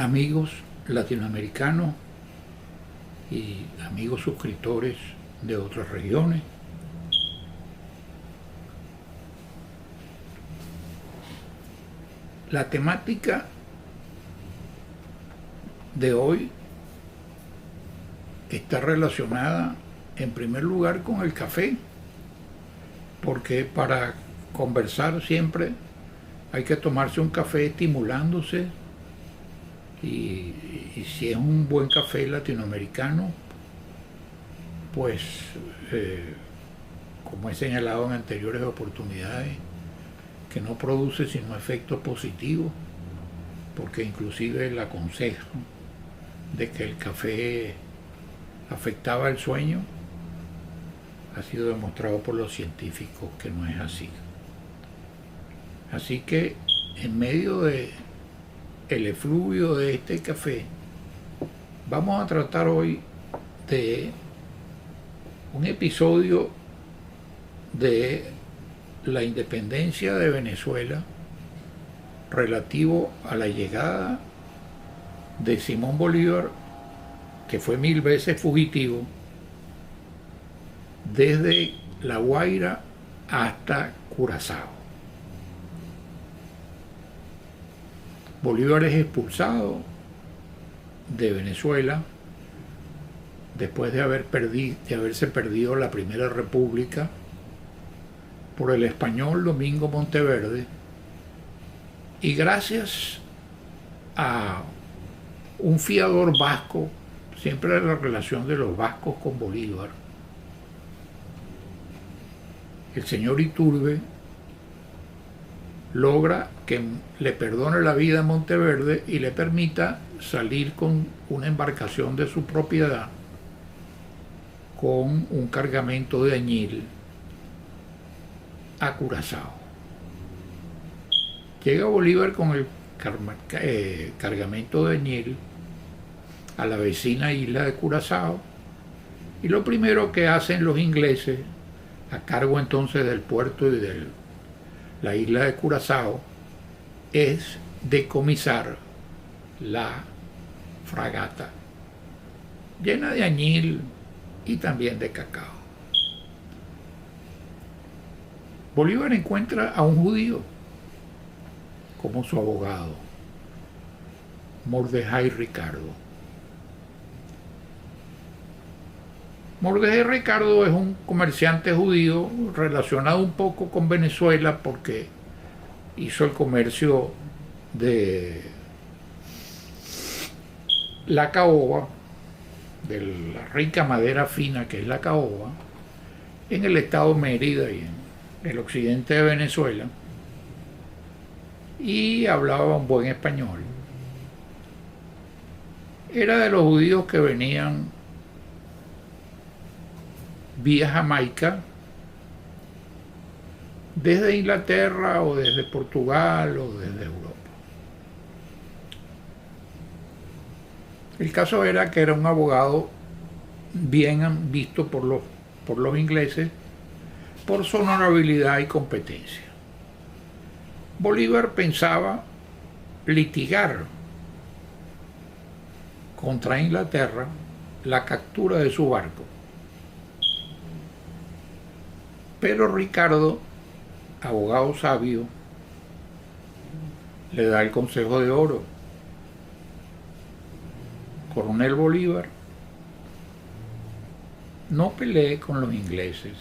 amigos latinoamericanos y amigos suscriptores de otras regiones. La temática de hoy está relacionada en primer lugar con el café, porque para conversar siempre hay que tomarse un café estimulándose y si es un buen café latinoamericano, pues como he señalado en anteriores oportunidades, que no produce sino efectos positivos, porque inclusive el aconsejo de que el café afectaba el sueño ha sido demostrado por los científicos que no es así. Así que en medio de el efluvio de este café, vamos a tratar hoy de un episodio de la independencia de Venezuela relativo a la llegada de Simón Bolívar, que fue 1000 veces fugitivo, desde La Guaira hasta Curazao. Bolívar es expulsado de Venezuela después de haberse perdido la Primera República por el español Domingo Monteverde, y gracias a un fiador vasco, siempre la relación de los vascos con Bolívar, el señor Iturbe logra que le perdone la vida a Monteverde y le permita salir con una embarcación de su propiedad con un cargamento de añil a Curazao. Llega Bolívar con el cargamento de añil a la vecina isla de Curazao, y lo primero que hacen los ingleses, a cargo entonces del puerto y de la isla de Curazao, es decomisar la fragata llena de añil y también de cacao. Bolívar encuentra a un judío como su abogado, Mordejai Ricardo. Mordejai Ricardo es un comerciante judío relacionado un poco con Venezuela porque hizo el comercio de la caoba, de la rica madera fina que es la caoba, en el estado Mérida y en el occidente de Venezuela, y hablaba un buen español. Era de los judíos que venían vía Jamaica desde Inglaterra o desde Portugal o desde Europa. El caso era que era un abogado bien visto por los ingleses por su honorabilidad y competencia. Bolívar pensaba litigar contra Inglaterra la captura de su barco, pero Ricardo, abogado sabio, le da el consejo de oro: Coronel Bolívar, no pelee con los ingleses,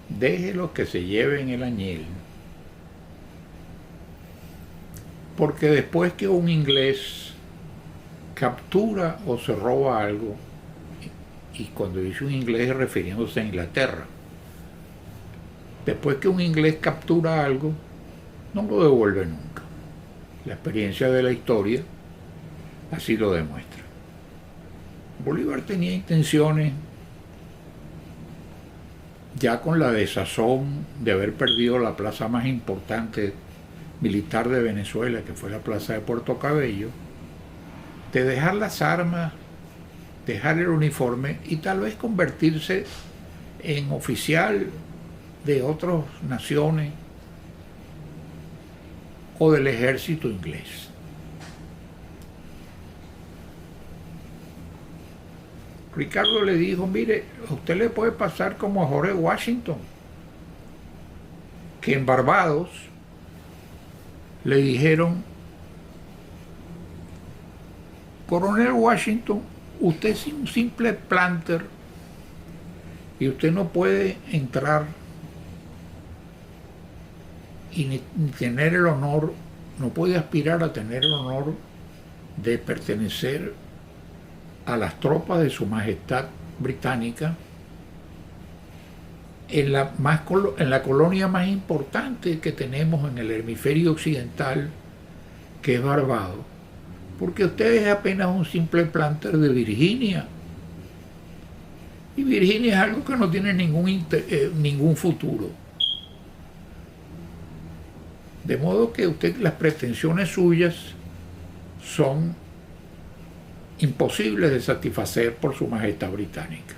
déjelos que se lleven el añil, porque después que un inglés captura o se roba algo, y cuando dice un inglés refiriéndose a Inglaterra, después que un inglés captura algo, no lo devuelve nunca. La experiencia de la historia así lo demuestra. Bolívar tenía intenciones, ya con la desazón de haber perdido la plaza más importante militar de Venezuela, que fue la plaza de Puerto Cabello, de dejar las armas, dejar el uniforme y tal vez convertirse en oficial de otras naciones o del ejército inglés. Ricardo le dijo, mire, a usted le puede pasar como a George Washington, que en Barbados le dijeron, Coronel Washington, usted es un simple planter y usted no puede entrar y ni tener el honor, no puede aspirar a tener el honor de pertenecer a las tropas de su majestad británica en la colonia más importante que tenemos en el hemisferio occidental, que es Barbados, porque usted es apenas un simple planter de Virginia, y Virginia es algo que no tiene ningún futuro. De modo que las pretensiones suyas son imposibles de satisfacer por su majestad británica.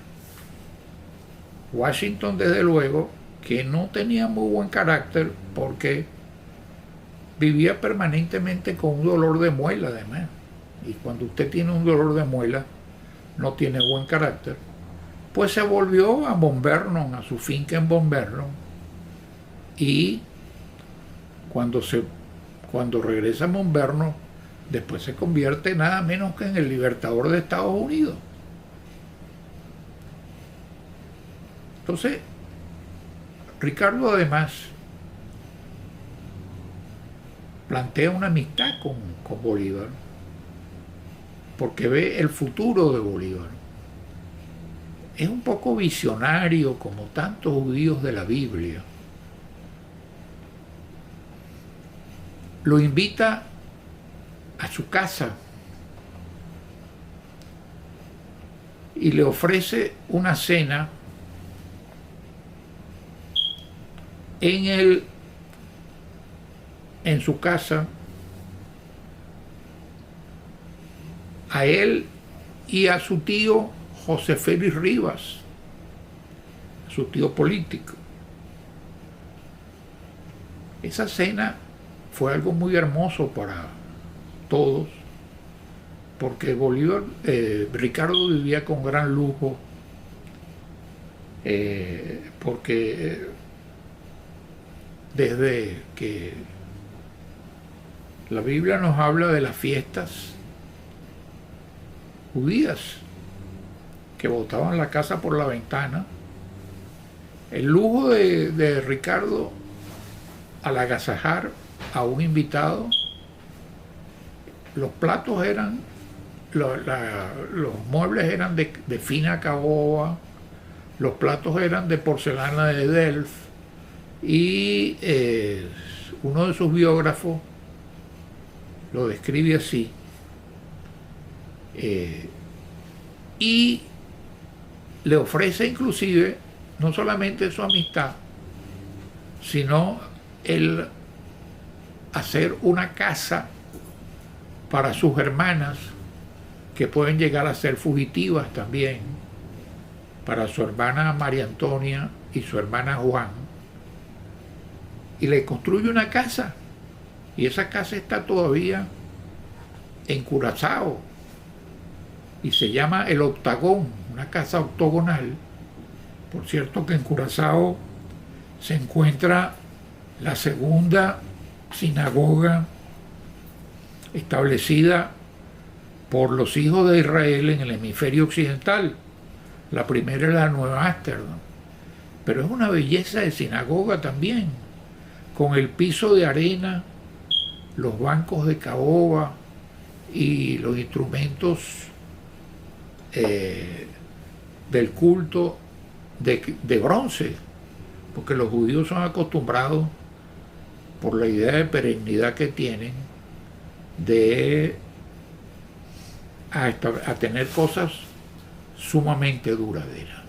Washington, desde luego, que no tenía muy buen carácter porque vivía permanentemente con un dolor de muela, además. Y cuando usted tiene un dolor de muela, no tiene buen carácter, pues se volvió a Mount Vernon, a su finca en Mount Vernon, y cuando regresa a Mount Vernon, después se convierte nada menos que en el libertador de Estados Unidos. Entonces, Ricardo además plantea una amistad con Bolívar, porque ve el futuro de Bolívar. Es un poco visionario, como tantos judíos de la Biblia. Lo invita a su casa y le ofrece una cena en su casa a él y a su tío José Félix Rivas, su tío político. Esa cena fue algo muy hermoso para todos, porque Ricardo vivía con gran lujo, porque desde que la Biblia nos habla de las fiestas judías que botaban la casa por la ventana, el lujo de Ricardo al agasajar a un invitado, los platos eran, los muebles eran de fina caoba, los platos eran de porcelana de Delft, y uno de sus biógrafos lo describe así, y le ofrece inclusive no solamente su amistad, sino el hacer una casa para sus hermanas, que pueden llegar a ser fugitivas también, para su hermana María Antonia y su hermana Juan, y le construye una casa, y esa casa está todavía en Curazao y se llama El Octagón, una casa octogonal. Por cierto que en Curazao se encuentra la segunda sinagoga establecida por los hijos de Israel en el hemisferio occidental. La primera es la Nueva Ámsterdam, pero es una belleza de sinagoga también, con el piso de arena, los bancos de caoba y los instrumentos del culto de bronce, porque los judíos son acostumbrados, por la idea de perennidad que tienen, a tener cosas sumamente duraderas.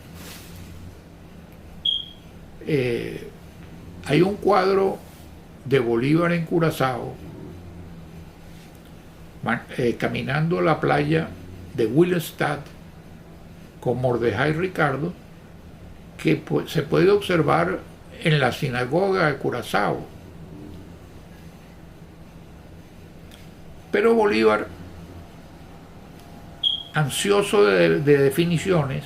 Hay un cuadro de Bolívar en Curazao, caminando a la playa de Willemstad con Mordejai Ricardo, que se puede observar en la sinagoga de Curazao. Pero Bolívar ansioso de definiciones,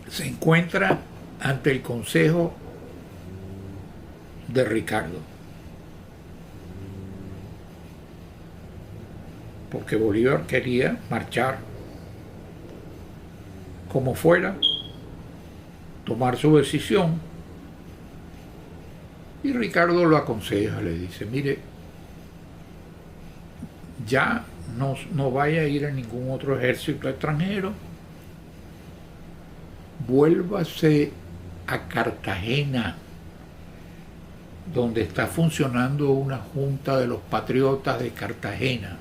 se encuentra ante el consejo de Ricardo, porque Bolívar quería marchar como fuera, tomar su decisión, y Ricardo lo aconseja, le dice: mire, ya no vaya a ir a ningún otro ejército extranjero, vuélvase a Cartagena, donde está funcionando una junta de los patriotas de Cartagena.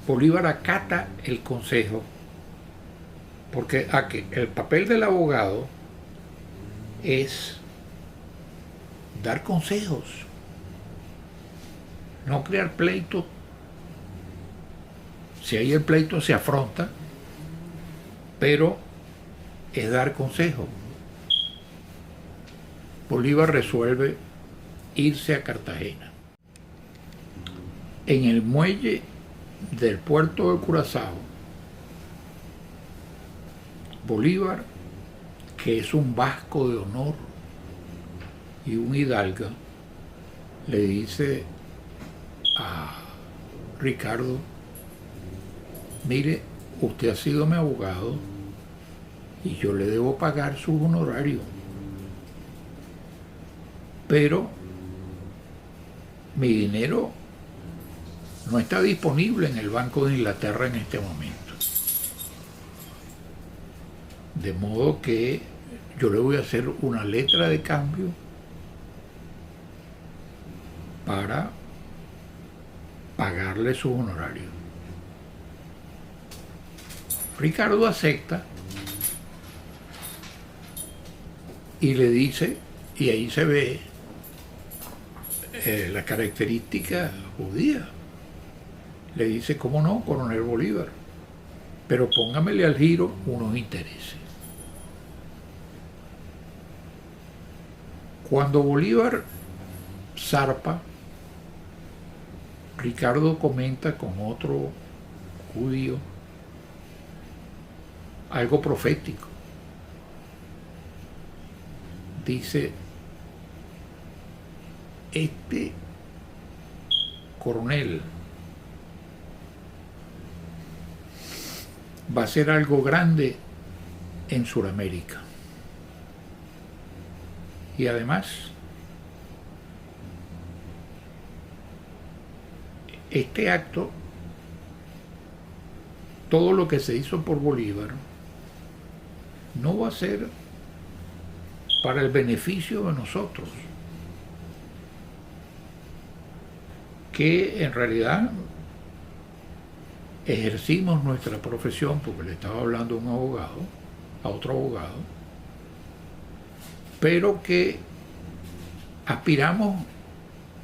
Bolívar acata el consejo, porque el papel del abogado es dar consejos, no crear pleitos. Si hay el pleito, se afronta, pero es dar consejo. Bolívar resuelve irse a Cartagena. En el muelle del puerto de Curazao, Bolívar, que es un vasco de honor y un hidalgo, le dice a Ricardo: mire, usted ha sido mi abogado y yo le debo pagar su honorario, pero mi dinero no está disponible en el Banco de Inglaterra en este momento. De modo que yo le voy a hacer una letra de cambio para pagarle su honorario. Ricardo acepta y le dice, y ahí se ve la característica judía. Le dice: ¿cómo no, coronel Bolívar? Pero póngamele al giro unos intereses. Cuando Bolívar zarpa, Ricardo comenta con otro judío algo profético. Dice: este coronel va a ser algo grande en Sudamérica. Y además, este acto, todo lo que se hizo por Bolívar, no va a ser para el beneficio de nosotros, que en realidad ejercimos nuestra profesión, porque le estaba hablando a un abogado, a otro abogado, pero que aspiramos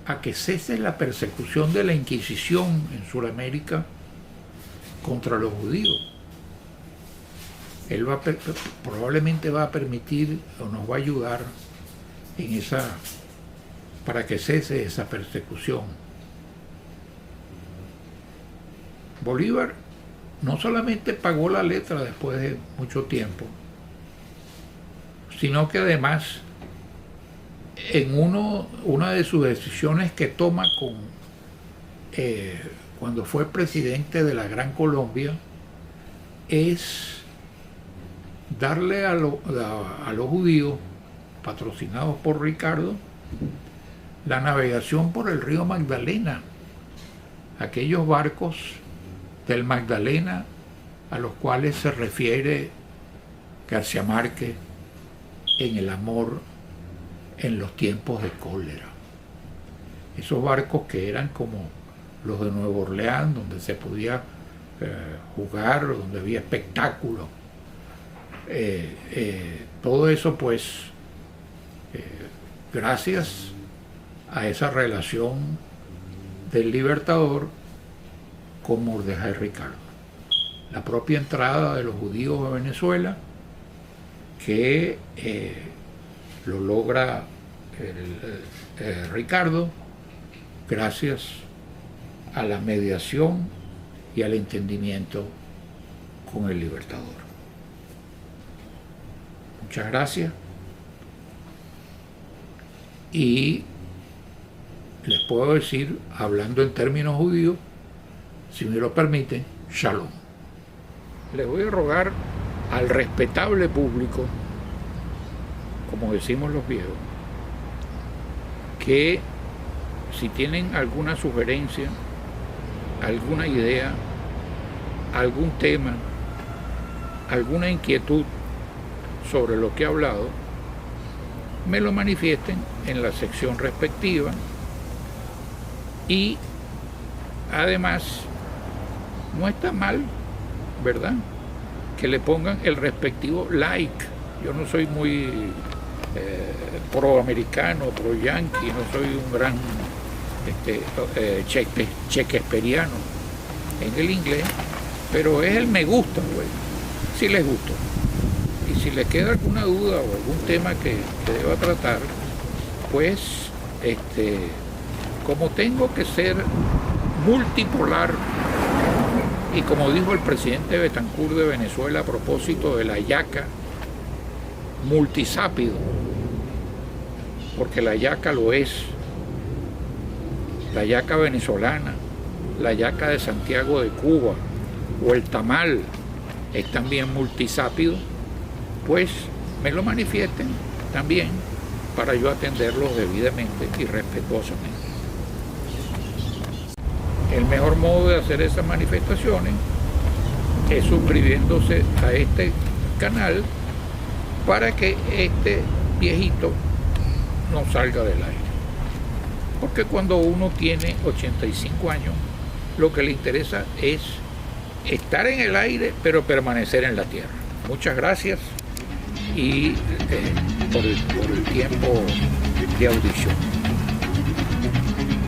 a que cese la persecución de la Inquisición en Sudamérica contra los judíos. Él probablemente va a permitir o nos va a ayudar en para que cese esa persecución. Bolívar no solamente pagó la letra después de mucho tiempo, sino que además en una de sus decisiones que toma cuando fue presidente de la Gran Colombia es darle a los judíos, patrocinados por Ricardo, la navegación por el río Magdalena, aquellos barcos del Magdalena a los cuales se refiere García Márquez en El amor en los tiempos de cólera. Esos barcos que eran como los de Nueva Orleans, donde se podía jugar, donde había espectáculo. Todo eso pues gracias a esa relación del Libertador con Mordejai Ricardo. La propia entrada de los judíos a Venezuela, que lo logra Ricardo gracias a la mediación y al entendimiento con el Libertador. Muchas gracias y les puedo decir, hablando en términos judíos, si me lo permiten, shalom. Les voy a rogar al respetable público, como decimos los viejos, que si tienen alguna sugerencia, alguna idea, algún tema, alguna inquietud sobre lo que he hablado, me lo manifiesten en la sección respectiva y además no está mal, ¿verdad?, que le pongan el respectivo like. Yo no soy muy pro-americano, pro-yankee, no soy un gran shakespeariano en el inglés, pero es el me gusta, güey, si les gustó. Y si les queda alguna duda o algún tema que deba tratar, pues como tengo que ser multipolar, y como dijo el presidente Betancur de Venezuela a propósito de la yaca, multisápido, porque la yaca lo es, la yaca venezolana, la yaca de Santiago de Cuba o el tamal es también multisápido, pues me lo manifiesten también para yo atenderlos debidamente y respetuosamente. El mejor modo de hacer esas manifestaciones es suscribiéndose a este canal para que este viejito no salga del aire. Porque cuando uno tiene 85 años, lo que le interesa es estar en el aire, pero permanecer en la tierra. Muchas gracias y por el tiempo de audición.